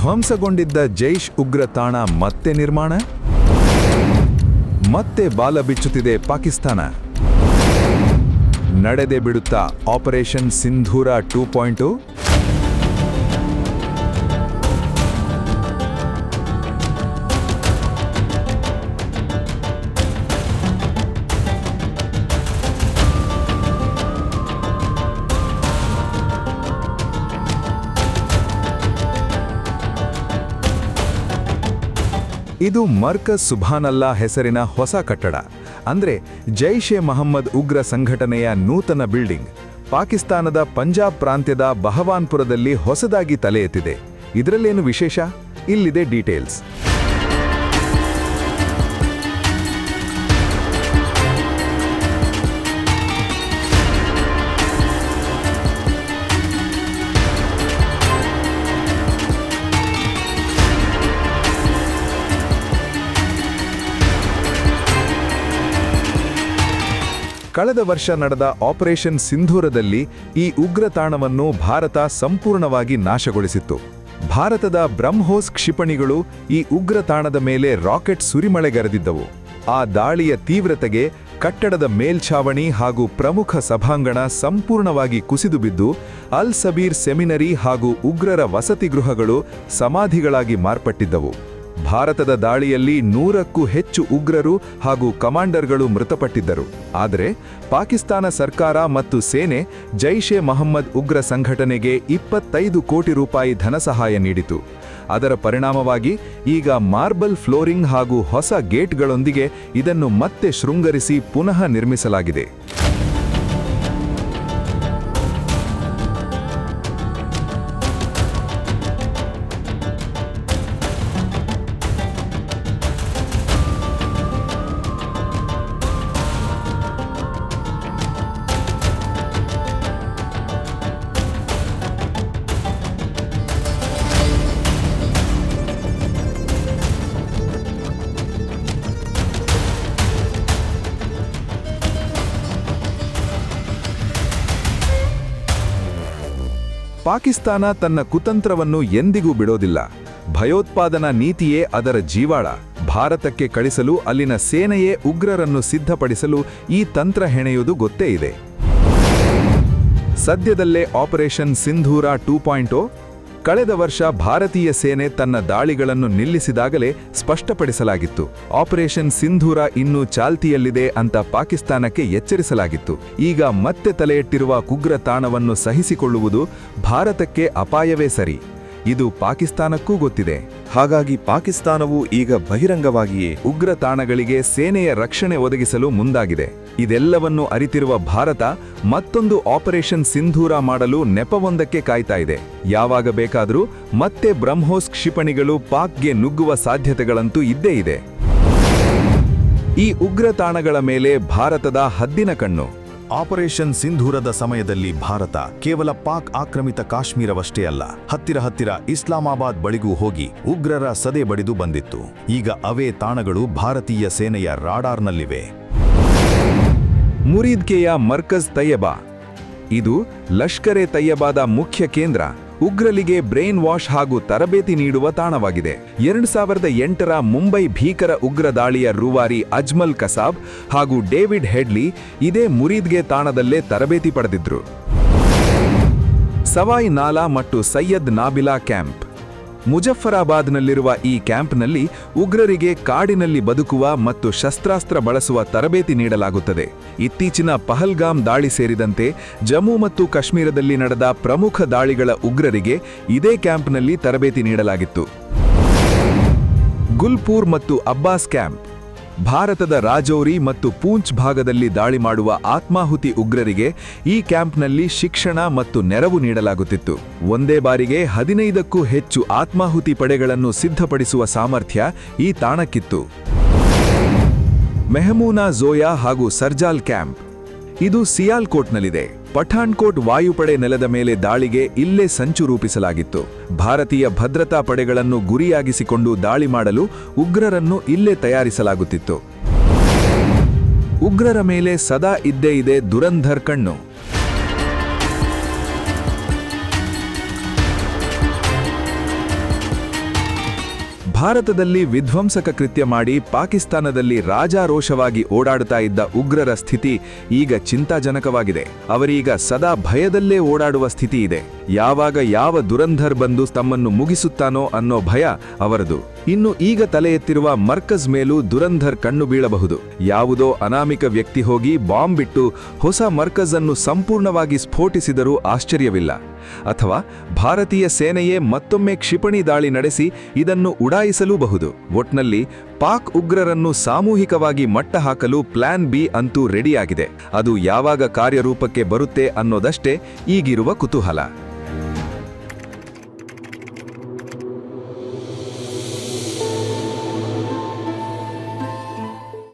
ಧ್ವಂಸಗೊಂಡಿದ್ದ ಜೈಷ್ ಉಗ್ರ ತಾಣ ಮತ್ತೆ ನಿರ್ಮಾಣ, ಮತ್ತೆ ಬಾಲ ಬಿಚ್ಚುತ್ತಿದೆ ಪಾಕಿಸ್ತಾನ. ನಡೆದೇ ಬಿಡುತ್ತಾ ಆಪರೇಷನ್ ಸಿಂಧೂರ 2.0. ಇದು ಮರ್ಕಜ್ ಸುಬ್ಹಾನಲ್ಲಾ ಹೆಸರಿನ ಹೊಸ ಕಟ್ಟಡ, ಅಂದ್ರೆ ಜೈಷ್ ಎ ಮೊಹಮ್ಮದ್ ಉಗ್ರ ಸಂಘಟನೆಯ ನೂತನ ಬಿಲ್ಡಿಂಗ್. ಪಾಕಿಸ್ತಾನದ ಪಂಜಾಬ್ ಪ್ರಾಂತ್ಯದ ಬಹವಾನ್ಪುರದಲ್ಲಿ ಹೊಸದಾಗಿ ತಲೆ ಎತ್ತಿದೆ. ಇದರಲ್ಲೇನು ವಿಶೇಷ? ಇಲ್ಲಿದೆ ಡೀಟೇಲ್ಸ್. ಕಳೆದ ವರ್ಷ ನಡೆದ ಆಪರೇಷನ್ ಸಿಂಧೂರದಲ್ಲಿ ಈ ಉಗ್ರ ತಾಣವನ್ನು ಭಾರತ ಸಂಪೂರ್ಣವಾಗಿ ನಾಶಗೊಳಿಸಿತ್ತು. ಭಾರತದ ಬ್ರಹ್ಮೋಸ್ ಕ್ಷಿಪಣಿಗಳು ಈ ಉಗ್ರ ತಾಣದ ಮೇಲೆ ರಾಕೆಟ್ ಸುರಿಮಳೆಗರೆದಿದ್ದವು. ಆ ದಾಳಿಯ ತೀವ್ರತೆಗೆ ಕಟ್ಟಡದ ಮೇಲ್ಛಾವಣಿ ಹಾಗೂ ಪ್ರಮುಖ ಸಭಾಂಗಣ ಸಂಪೂರ್ಣವಾಗಿ ಕುಸಿದು ಬಿದ್ದು ಅಲ್ ಸಬೀರ್ ಸೆಮಿನರಿ ಹಾಗೂ ಉಗ್ರರ ವಸತಿ ಗೃಹಗಳು ಸಮಾಧಿಗಳಾಗಿ ಮಾರ್ಪಟ್ಟಿದ್ದವು. ಭಾರತದ ದಾಳಿಯಲ್ಲಿ 100ಕ್ಕೂ ಹೆಚ್ಚು ಉಗ್ರರು ಹಾಗೂ ಕಮಾಂಡರ್ಗಳು ಮೃತಪಟ್ಟಿದ್ದರು. ಆದರೆ ಪಾಕಿಸ್ತಾನ ಸರ್ಕಾರ ಮತ್ತು ಸೇನೆ ಜೈಷ್ ಎ ಮೊಹಮ್ಮದ್ ಉಗ್ರ ಸಂಘಟನೆಗೆ 25 ಕೋಟಿ ರೂಪಾಯಿ ಧನಸಹಾಯ ನೀಡಿತು. ಅದರ ಪರಿಣಾಮವಾಗಿ ಈಗ ಮಾರ್ಬಲ್ ಫ್ಲೋರಿಂಗ್ ಹಾಗೂ ಹೊಸ ಗೇಟ್ಗಳೊಂದಿಗೆ ಇದನ್ನು ಮತ್ತೆ ಶೃಂಗರಿಸಿ ಪುನಃ ನಿರ್ಮಿಸಲಾಗಿದೆ. ಪಾಕಿಸ್ತಾನ ತನ್ನ ಕುತಂತ್ರವನ್ನು ಎಂದಿಗೂ ಬಿಡೋದಿಲ್ಲ. ಭಯೋತ್ಪಾದನಾ ನೀತಿಯೇ ಅದರ ಜೀವಾಳ. ಭಾರತಕ್ಕೆ ಕಳಿಸಲು ಅಲ್ಲಿನ ಸೇನೆಯೇ ಉಗ್ರರನ್ನು ಸಿದ್ಧಪಡಿಸಲು ಈ ತಂತ್ರ ಹೆಣೆಯುವುದು ಗೊತ್ತೇ ಇದೆ. ಸದ್ಯದಲ್ಲೇ ಆಪರೇಷನ್ ಸಿಂಧೂರ 2.0 ಕಳೆದ ವರ್ಷ ಭಾರತೀಯ ಸೇನೆ ತನ್ನ ದಾಳಿಗಳನ್ನು ನಿಲ್ಲಿಸಿದಾಗಲೇ ಸ್ಪಷ್ಟಪಡಿಸಲಾಗಿತ್ತು. ಆಪರೇಷನ್ ಸಿಂಧೂರ ಇನ್ನೂ ಚಾಲ್ತಿಯಲ್ಲಿದೆ ಅಂತ ಪಾಕಿಸ್ತಾನಕ್ಕೆ ಎಚ್ಚರಿಸಲಾಗಿತ್ತು. ಈಗ ಮತ್ತೆ ತಲೆ ಎಟ್ಟಿರುವ ಉಗ್ರ ತಾಣವನ್ನು ಸಹಿಸಿಕೊಳ್ಳುವುದು ಭಾರತಕ್ಕೆ ಅಪಾಯವೇ ಸರಿ. ಇದು ಪಾಕಿಸ್ತಾನಕ್ಕೂ ಗೊತ್ತಿದೆ. ಹಾಗಾಗಿ ಪಾಕಿಸ್ತಾನವು ಈಗ ಬಹಿರಂಗವಾಗಿಯೇ ಉಗ್ರ ತಾಣಗಳಿಗೆ ಸೇನೆಯ ರಕ್ಷಣೆ ಒದಗಿಸಲು ಮುಂದಾಗಿದೆ. ಇದೆಲ್ಲವನ್ನು ಅರಿತಿರುವ ಭಾರತ ಮತ್ತೊಂದು ಆಪರೇಷನ್ ಸಿಂಧೂರ ಮಾಡಲು ನೆಪವೊಂದಕ್ಕೆ ಕಾಯ್ತಾ ಇದೆ. ಯಾವಾಗ ಬೇಕಾದರೂ ಮತ್ತೆ ಬ್ರಹ್ಮೋಸ್ ಕ್ಷಿಪಣಿಗಳು ಪಾಕ್ಗೆ ನುಗ್ಗುವ ಸಾಧ್ಯತೆಗಳಂತೂ ಇದ್ದೇ ಇದೆ. ಈ ಉಗ್ರ ತಾಣಗಳ ಮೇಲೆ ಭಾರತದ ಹದ್ದಿನ ಕಣ್ಣು. ಆಪರೇಷನ್ ಸಿಂಧೂರದ ಸಮಯದಲ್ಲಿ ಭಾರತ ಕೇವಲ ಪಾಕ್ ಆಕ್ರಮಿತ ಕಾಶ್ಮೀರವಷ್ಟೇ ಅಲ್ಲ, ಹತ್ತಿರ ಇಸ್ಲಾಮಾಬಾದ್ ಬಳಿಗೂ ಹೋಗಿ ಉಗ್ರರ ಸದೆ ಬಡಿದು ಬಂದಿತ್ತು. ಈಗ ಅವೇ ತಾಣಗಳು ಭಾರತೀಯ ಸೇನೆಯ ರಾಡಾರ್ನಲ್ಲಿವೆ. ಮುರೀದ್ಕೆಯ ಮರ್ಕಜ್ ತಯ್ಯಬಾ. ಇದು ಲಷ್ಕರ್ ಎ ತಯ್ಯಬಾದ ಮುಖ್ಯ ಕೇಂದ್ರ. ಉಗ್ರರಿಗೆ ಬ್ರೈನ್ ವಾಶ್ ಹಾಗೂ ತರಬೇತಿ ನೀಡುವ ತಾಣವಾಗಿದೆ. 2008ರ ಮುಂಬೈ ಭೀಕರ ಉಗ್ರ ದಾಳಿಯ ರೂವಾರಿ ಅಜ್ಮಲ್ ಕಸಾಬ್ ಹಾಗೂ ಡೇವಿಡ್ ಹೆಡ್ಲಿ ಇದೇ ಮುರೀದ್ಗೆ ತಾಣದಲ್ಲೇ ತರಬೇತಿ ಪಡೆದಿದ್ರು. ಸವಾಯ್ ನಾಲಾ ಮತ್ತು ಸೈಯದ್ ನಾಬಿಲಾ ಕ್ಯಾಂಪ್. ಮುಜಫರಾಬಾದ್ನಲ್ಲಿರುವ ಈ ಕ್ಯಾಂಪ್ನಲ್ಲಿ ಉಗ್ರರಿಗೆ ಕಾಡಿನಲ್ಲಿ ಬದುಕುವ ಮತ್ತು ಶಸ್ತ್ರಾಸ್ತ್ರ ಬಳಸುವ ತರಬೇತಿ ನೀಡಲಾಗುತ್ತದೆ. ಇತ್ತೀಚಿನ ಪಹಲ್ಗಾಮ್ ದಾಳಿ ಸೇರಿದಂತೆ ಜಮ್ಮು ಮತ್ತು ಕಾಶ್ಮೀರದಲ್ಲಿ ನಡೆದ ಪ್ರಮುಖ ದಾಳಿಗಳ ಉಗ್ರರಿಗೆ ಇದೇ ಕ್ಯಾಂಪ್ನಲ್ಲಿ ತರಬೇತಿ ನೀಡಲಾಗಿತ್ತು. ಗುಲ್ಪೂರ್ ಮತ್ತು ಅಬ್ಬಾಸ್ ಕ್ಯಾಂಪ್. ಭಾರತದ ರಾಜೌರಿ ಮತ್ತು ಪೂಂಚ್ ಭಾಗದಲ್ಲಿ ದಾಳಿ ಮಾಡುವ ಆತ್ಮಾಹುತಿ ಉಗ್ರರಿಗೆ ಈ ಕ್ಯಾಂಪ್ನಲ್ಲಿ ಶಿಕ್ಷಣ ಮತ್ತು ನೆರವು ನೀಡಲಾಗುತ್ತಿತ್ತು. ಒಂದೇ ಬಾರಿಗೆ 15ಕ್ಕೂ ಹೆಚ್ಚು ಆತ್ಮಾಹುತಿ ಪಡೆಗಳನ್ನು ಸಿದ್ಧಪಡಿಸುವ ಸಾಮರ್ಥ್ಯ ಈ ತಾಣಕ್ಕಿತ್ತು. ಮೆಹಮೂನಾ ಝೋಯಾ ಹಾಗೂ ಸರ್ಜಾಲ್ ಕ್ಯಾಂಪ್. ಇದು ಸಿಯಾಲ್ಕೋಟ್ನಲ್ಲಿದೆ. ಪಠಾಣ್ಕೋಟ್ ವಾಯುಪಡೆ ನೆಲದ ಮೇಲೆ ದಾಳಿಗೆ ಇಲ್ಲೇ ಸಂಚು ರೂಪಿಸಲಾಗಿತ್ತು. ಭಾರತೀಯ ಭದ್ರತಾ ಪಡೆಗಳನ್ನು ಗುರಿಯಾಗಿಸಿಕೊಂಡು ದಾಳಿ ಮಾಡಲು ಉಗ್ರರನ್ನು ಇಲ್ಲೇ ತಯಾರಿಸಲಾಗುತ್ತಿತ್ತು. ಉಗ್ರರ ಮೇಲೆ ಸದಾ ಇದ್ದೇ ಇದೆ ದುರಂಧರ್ ಕಣ್ಣು. ಭಾರತದಲ್ಲಿ ವಿಧ್ವಂಸಕ ಕೃತ್ಯ ಮಾಡಿ ಪಾಕಿಸ್ತಾನದಲ್ಲಿ ರಾಜಾರೋಷವಾಗಿ ಓಡಾಡುತ್ತಾ ಇದ್ದ ಉಗ್ರರ ಸ್ಥಿತಿ ಈಗ ಚಿಂತಾಜನಕವಾಗಿದೆ. ಅವರೀಗ ಸದಾ ಭಯದಲ್ಲೇ ಓಡಾಡುವ ಸ್ಥಿತಿ ಇದೆ. ಯಾವಾಗ ಯಾವ ದುರಂಧರ್ ಬಂದು ತಮ್ಮನ್ನು ಮುಗಿಸುತ್ತಾನೋ ಅನ್ನೋ ಭಯ ಅವರದು. ಇನ್ನು ಈಗ ತಲೆ ಎತ್ತಿರುವ ಮರ್ಕಜ್ ಮೇಲೂ ದುರಂಧರ್ ಕಣ್ಣು ಬೀಳಬಹುದು. ಯಾವುದೋ ಅನಾಮಿಕ ವ್ಯಕ್ತಿ ಹೋಗಿ ಬಾಂಬ್ ಬಿಟ್ಟು ಹೊಸ ಮರ್ಕಜ್ ಅನ್ನು ಸಂಪೂರ್ಣವಾಗಿ ಸ್ಫೋಟಿಸಿದರೂ ಆಶ್ಚರ್ಯವಿಲ್ಲ. ಅಥವಾ ಭಾರತೀಯ ಸೇನೆಯೇ ಮತ್ತೊಮ್ಮೆ ಕ್ಷಿಪಣಿ ದಾಳಿ ನಡೆಸಿ ಇದನ್ನು ಉಡಾಯಿಸಲೂಬಹುದು. ಒಟ್ನಲ್ಲಿ ಪಾಕ್ ಉಗ್ರರನ್ನು ಸಾಮೂಹಿಕವಾಗಿ ಮಟ್ಟ ಹಾಕಲು ಪ್ಲಾನ್ ಬಿ ಅಂತೂ ರೆಡಿಯಾಗಿದೆ. ಅದು ಯಾವಾಗ ಕಾರ್ಯರೂಪಕ್ಕೆ ಬರುತ್ತೆ ಅನ್ನೋದಷ್ಟೇ ಈಗಿರುವ ಕುತೂಹಲ.